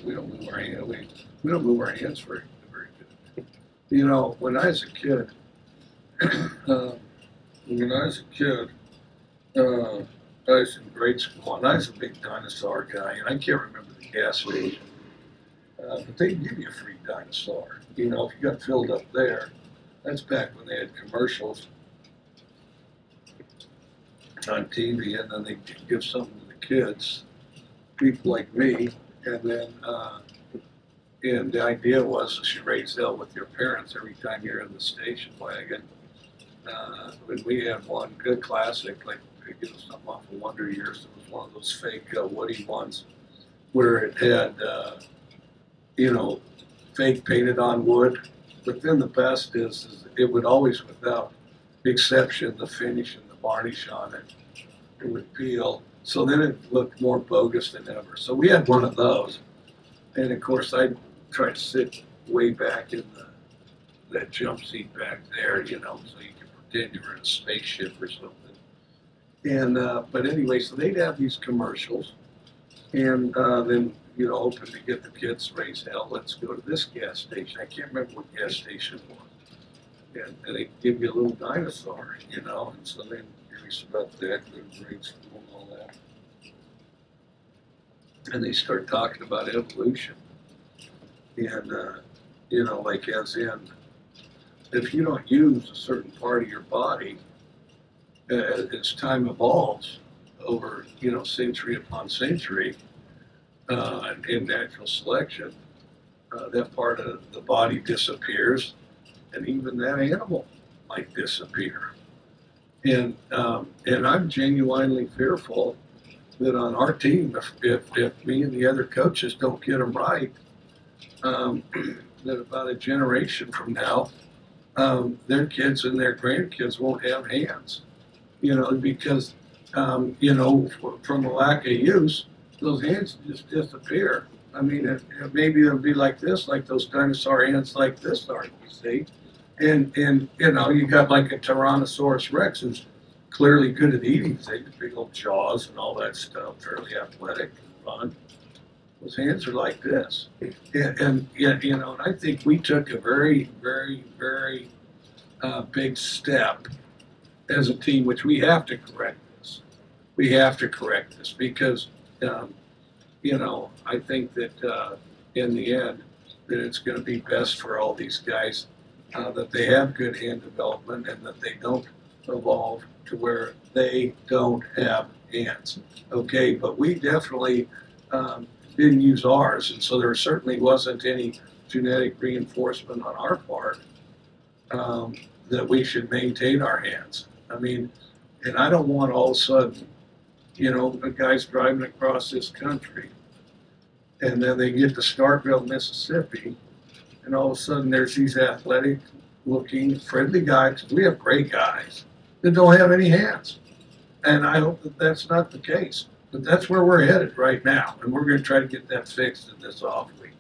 we don't move our hands. We don't move our hands very good. You know, when I was a kid, when I was a kid, I was in grade school, and I was a big dinosaur guy, and I can't remember the gas station, but they'd give you a free dinosaur. You know, if you got filled up there, that's back when they had commercials on TV, and then they give something to the kids, people like me, and then and the idea was that you raise hell with your parents every time you're in the station wagon. When we had one good classic, like something off of Wonder Years, it was one of those fake Woody ones where it had you know, fake painted on wood. But then the best is it would always, without exception, the finish and the varnish on it, it would peel. So then it looked more bogus than ever. So we had one of those. And of course, I tried to sit way back in that jump seat back there, you know, so you could pretend you were in a spaceship or something. And but anyway, so they'd have these commercials, and then, you know, hoping to get the kids to raise hell. Let's go to this gas station. I can't remember what gas station it was. And they give you a little dinosaur, you know, and so then curious about that, go to grade school and all that. And they start talking about evolution. And, you know, like as in, if you don't use a certain part of your body, as time evolves over, you know, century upon century, in natural selection, that part of the body disappears, and even that animal might disappear. And I'm genuinely fearful that on our team, if me and the other coaches don't get them right, that about a generation from now, their kids and their grandkids won't have hands. You know, because, you know, from a lack of use, those hands just disappear. I mean, maybe it'll be like this, like those dinosaur hands like this are, you see. And you know, you got like a Tyrannosaurus Rex who's clearly good at eating things, big old jaws and all that stuff, fairly athletic and fun. Those hands are like this. And you know, and I think we took a very, very, very big step as a team, which we have to correct this. We have to correct this because, you know, I think that in the end, that it's going to be best for all these guys that they have good hand development and that they don't evolve to where they don't have hands. Okay, but we definitely didn't use ours, and so there certainly wasn't any genetic reinforcement on our part that we should maintain our hands. I mean, and I don't want all of a sudden, you know, the guys driving across this country, and then they get to Starkville, Mississippi, and all of a sudden there's these athletic-looking, friendly guys. We have great guys that don't have any hands, and I hope that that's not the case. But that's where we're headed right now, and we're going to try to get that fixed in this off week.